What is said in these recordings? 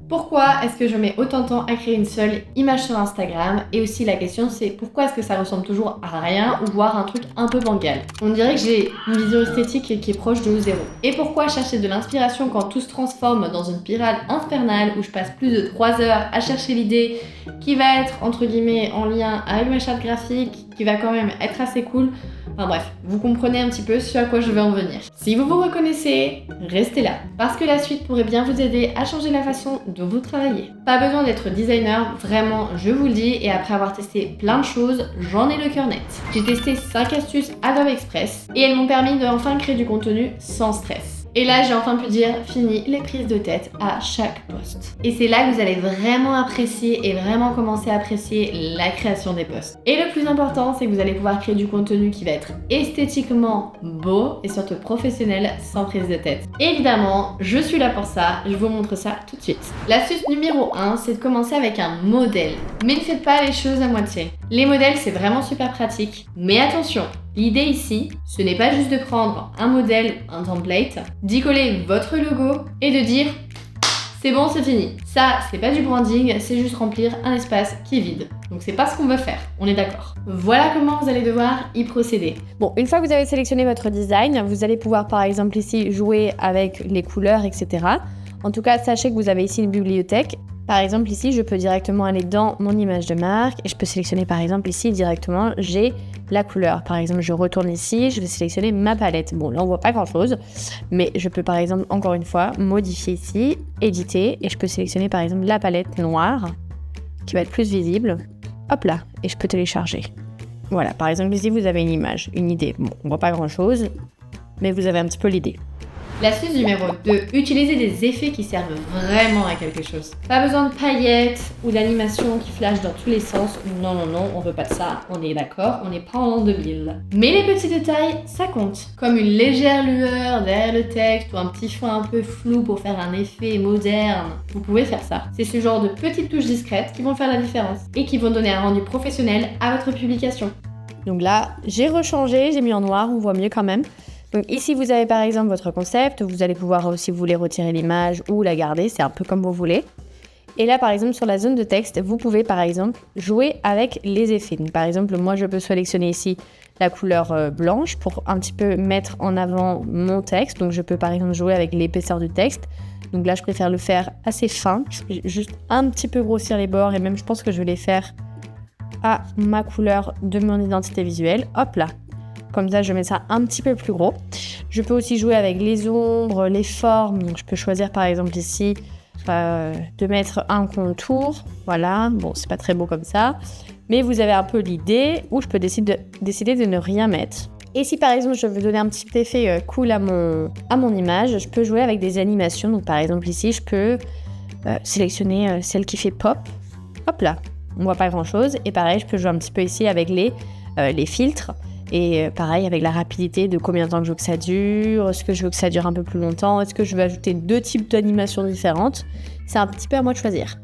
Pourquoi est-ce que je mets autant de temps à créer une seule image sur Instagram? Et aussi la question c'est pourquoi est-ce que ça ressemble toujours à rien ou voire un truc un peu bancal? On dirait que j'ai une vision esthétique qui est proche de zéro. Et pourquoi chercher de l'inspiration quand tout se transforme dans une spirale infernale où je passe plus de 3 heures à chercher l'idée qui va être entre guillemets en lien avec ma charte graphique, qui va quand même être assez cool. Enfin bref, vous comprenez un petit peu ce à quoi je vais en venir. Si vous vous reconnaissez, restez là, parce que la suite pourrait bien vous aider à changer la façon dont vous travaillez. Pas besoin d'être designer, vraiment, je vous le dis, et après avoir testé plein de choses, j'en ai le cœur net. J'ai testé 5 astuces Adobe Express, et elles m'ont permis de enfin créer du contenu sans stress. Et là, j'ai enfin pu dire fini les prises de tête à chaque post. Et c'est là que vous allez vraiment apprécier et vraiment commencer à apprécier la création des posts. Et le plus important, c'est que vous allez pouvoir créer du contenu qui va être esthétiquement beau et surtout professionnel sans prise de tête. Évidemment, je suis là pour ça, je vous montre ça tout de suite. L'astuce numéro 1, c'est de commencer avec un modèle. Mais ne faites pas les choses à moitié. Les modèles, c'est vraiment super pratique. Mais attention, l'idée ici, ce n'est pas juste de prendre un modèle, un template, d'y coller votre logo et de dire c'est bon, c'est fini. Ça, c'est pas du branding, c'est juste remplir un espace qui est vide. Donc c'est pas ce qu'on veut faire, on est d'accord. Voilà comment vous allez devoir y procéder. Bon, une fois que vous avez sélectionné votre design, vous allez pouvoir par exemple ici jouer avec les couleurs, etc. En tout cas, sachez que vous avez ici une bibliothèque. Par exemple ici, je peux directement aller dans mon image de marque et je peux sélectionner par exemple ici directement, j'ai la couleur. Par exemple, je retourne ici, je vais sélectionner ma palette. Bon, là on voit pas grand chose, mais je peux par exemple encore une fois modifier ici, éditer et je peux sélectionner par exemple la palette noire qui va être plus visible. Hop là, et je peux télécharger. Voilà, par exemple ici vous avez une image, une idée. Bon, on voit pas grand chose, mais vous avez un petit peu l'idée. L'astuce numéro 2, utilisez des effets qui servent vraiment à quelque chose. Pas besoin de paillettes ou d'animations qui flashent dans tous les sens. Non, non, non, on veut pas de ça, on est d'accord, on n'est pas en 2000. Mais les petits détails, ça compte. Comme une légère lueur derrière le texte ou un petit fond un peu flou pour faire un effet moderne. Vous pouvez faire ça. C'est ce genre de petites touches discrètes qui vont faire la différence et qui vont donner un rendu professionnel à votre publication. Donc là, j'ai rechangé, j'ai mis en noir, on voit mieux quand même. Donc ici, vous avez par exemple votre concept, vous allez pouvoir, si vous voulez, retirer l'image ou la garder, c'est un peu comme vous voulez. Et là, par exemple, sur la zone de texte, vous pouvez par exemple jouer avec les effets. Donc, par exemple, moi, je peux sélectionner ici la couleur blanche pour un petit peu mettre en avant mon texte. Donc, je peux par exemple jouer avec l'épaisseur du texte. Donc là, je préfère le faire assez fin, juste un petit peu grossir les bords et même, je pense que je vais les faire à ma couleur de mon identité visuelle. Hop là. Comme ça, je mets ça un petit peu plus gros. Je peux aussi jouer avec les ombres, les formes. Donc, je peux choisir par exemple ici de mettre un contour. Voilà, bon, c'est pas très beau comme ça. Mais vous avez un peu l'idée où je peux décider de ne rien mettre. Et si par exemple, je veux donner un petit effet cool à mon image, je peux jouer avec des animations. Donc, par exemple ici, je peux sélectionner celle qui fait pop. Hop là, on voit pas grand-chose. Et pareil, je peux jouer un petit peu ici avec les filtres. Et pareil, avec la rapidité de combien de temps que je veux que ça dure, est-ce que je veux que ça dure un peu plus longtemps, est-ce que je veux ajouter 2 types d'animations différentes. C'est un petit peu à moi de choisir.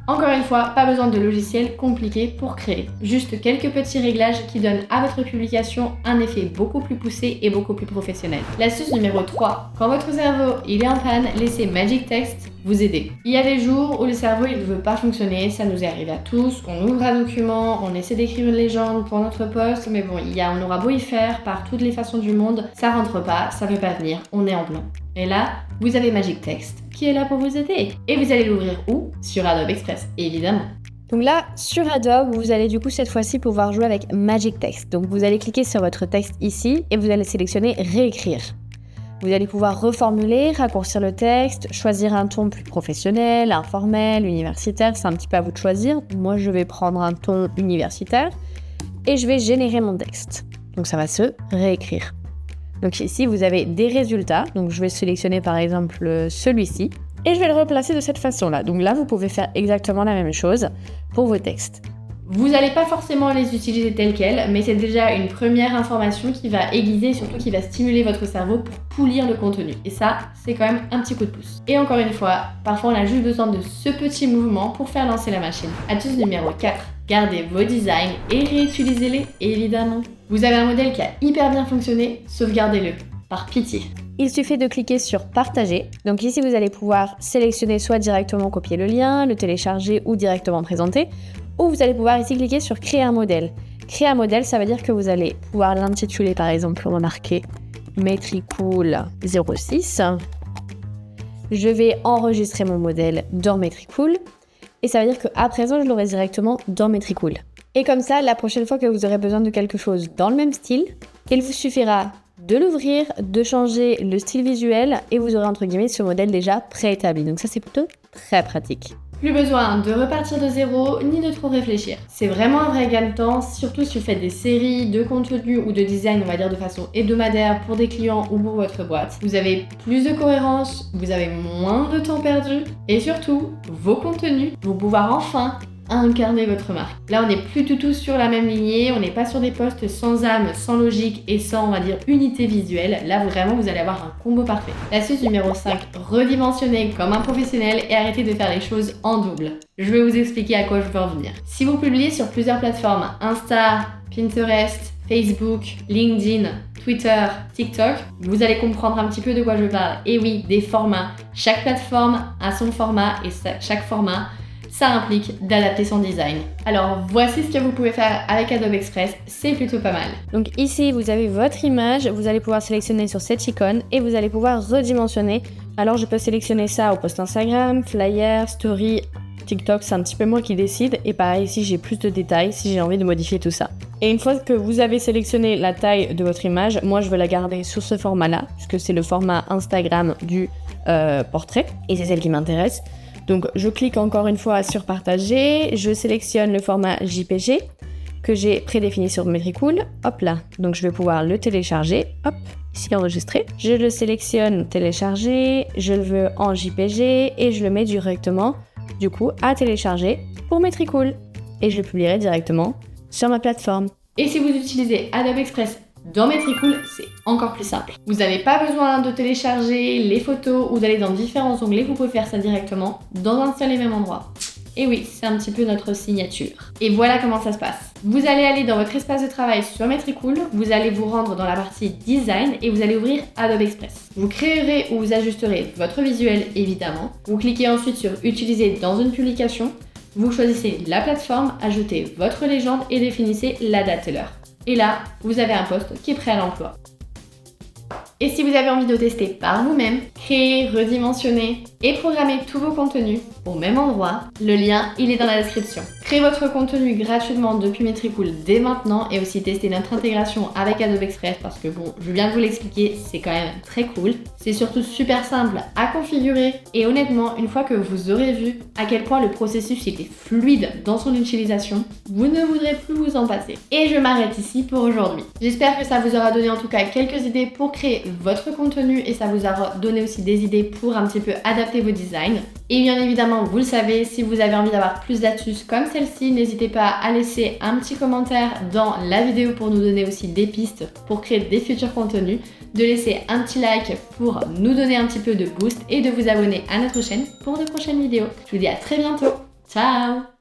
Encore une fois, pas besoin de logiciel compliqué pour créer. Juste quelques petits réglages qui donnent à votre publication un effet beaucoup plus poussé et beaucoup plus professionnel. L'astuce numéro 3. Quand votre cerveau il est en panne, laissez Magic Text vous aider. Il y a des jours où le cerveau il ne veut pas fonctionner, ça nous est arrivé à tous, on ouvre un document, on essaie d'écrire une légende pour notre post, mais bon, on aura beau y faire par toutes les façons du monde, ça rentre pas, ça veut pas venir, on est en blanc. Et là, vous avez Magic Text qui est là pour vous aider. Et vous allez l'ouvrir où? Sur Adobe Express, évidemment. Donc là, sur Adobe, vous allez du coup cette fois-ci pouvoir jouer avec Magic Text. Donc vous allez cliquer sur votre texte ici et vous allez sélectionner Réécrire. Vous allez pouvoir reformuler, raccourcir le texte, choisir un ton plus professionnel, informel, universitaire, c'est un petit peu à vous de choisir. Moi, je vais prendre un ton universitaire et je vais générer mon texte. Donc ça va se réécrire. Donc ici, vous avez des résultats. Donc je vais sélectionner par exemple celui-ci et je vais le replacer de cette façon-là. Donc là, vous pouvez faire exactement la même chose pour vos textes. Vous n'allez pas forcément les utiliser tels quels, mais c'est déjà une première information qui va aiguiser et surtout qui va stimuler votre cerveau pour polir le contenu. Et ça, c'est quand même un petit coup de pouce. Et encore une fois, parfois on a juste besoin de ce petit mouvement pour faire lancer la machine. Astuce numéro 4. Gardez vos designs et réutilisez-les, évidemment. Vous avez un modèle qui a hyper bien fonctionné, sauvegardez-le. Par pitié. il suffit de cliquer sur partager. Donc ici, vous allez pouvoir sélectionner soit directement copier le lien, le télécharger ou directement présenter, ou vous allez pouvoir ici cliquer sur créer un modèle. Créer un modèle, ça veut dire que vous allez pouvoir l'intituler par exemple, on va marquer Metricool 06. Je vais enregistrer mon modèle dans Metricool et ça veut dire qu'à présent, je l'aurai directement dans Metricool. Et comme ça, la prochaine fois que vous aurez besoin de quelque chose dans le même style, il vous suffira de l'ouvrir, de changer le style visuel et vous aurez entre guillemets ce modèle déjà préétabli. Donc ça, c'est plutôt très pratique. Plus besoin de repartir de zéro ni de trop réfléchir. C'est vraiment un vrai gain de temps, surtout si vous faites des séries de contenu ou de design, on va dire de façon hebdomadaire pour des clients ou pour votre boîte. Vous avez plus de cohérence, vous avez moins de temps perdu et surtout, vos contenus vont pouvoir enfin incarner votre marque. Là, on n'est plus du tout sur la même lignée, on n'est pas sur des posts sans âme, sans logique et sans, on va dire, unité visuelle. Là, vraiment, vous allez avoir un combo parfait. L'astuce numéro 5, redimensionnez comme un professionnel et arrêtez de faire les choses en double. Je vais vous expliquer à quoi je veux en venir. Si vous publiez sur plusieurs plateformes, Insta, Pinterest, Facebook, LinkedIn, Twitter, TikTok, vous allez comprendre un petit peu de quoi je parle. Et oui, des formats. Chaque plateforme a son format et chaque format, ça implique d'adapter son design. Alors voici ce que vous pouvez faire avec Adobe Express, c'est plutôt pas mal. Donc ici, vous avez votre image, vous allez pouvoir sélectionner sur cette icône et vous allez pouvoir redimensionner. Alors je peux sélectionner ça au post Instagram, flyer, story, TikTok, c'est un petit peu moi qui décide. Et pareil, ici j'ai plus de détails si j'ai envie de modifier tout ça. Et une fois que vous avez sélectionné la taille de votre image, moi je veux la garder sur ce format-là, puisque c'est le format Instagram du portrait et c'est celle qui m'intéresse. Donc je clique encore une fois sur partager, je sélectionne le format JPG que j'ai prédéfini sur Metricool, hop là, donc je vais pouvoir le télécharger, hop, ici enregistrer. Je le sélectionne, télécharger, je le veux en JPG et je le mets directement du coup à télécharger pour Metricool et je le publierai directement sur ma plateforme. Et si vous utilisez Adobe Express dans Metricool, c'est encore plus simple. Vous n'avez pas besoin de télécharger les photos ou d'aller dans différents onglets, vous pouvez faire ça directement dans un seul et même endroit. Et oui, c'est un petit peu notre signature. Et voilà comment ça se passe. Vous allez aller dans votre espace de travail sur Metricool, vous allez vous rendre dans la partie Design et vous allez ouvrir Adobe Express. Vous créerez ou vous ajusterez votre visuel évidemment. Vous cliquez ensuite sur Utiliser dans une publication. Vous choisissez la plateforme, ajoutez votre légende et définissez la date et l'heure. Et là, vous avez un post qui est prêt à l'emploi. Et si vous avez envie de tester par vous-même, créer, redimensionner et programmer tous vos contenus au même endroit, le lien, il est dans la description. Créez votre contenu gratuitement depuis Metricool dès maintenant et aussi tester notre intégration avec Adobe Express parce que bon, je viens de vous l'expliquer, c'est quand même très cool. C'est surtout super simple à configurer et honnêtement, une fois que vous aurez vu à quel point le processus était fluide dans son utilisation, vous ne voudrez plus vous en passer. Et je m'arrête ici pour aujourd'hui. J'espère que ça vous aura donné en tout cas quelques idées pour créer votre contenu et ça vous aura donné aussi des idées pour un petit peu adapter vos designs. Et bien évidemment, vous le savez, si vous avez envie d'avoir plus d'astuces comme celle-ci, n'hésitez pas à laisser un petit commentaire dans la vidéo pour nous donner aussi des pistes pour créer des futurs contenus, de laisser un petit like pour nous donner un petit peu de boost et de vous abonner à notre chaîne pour de prochaines vidéos. Je vous dis à très bientôt. Ciao!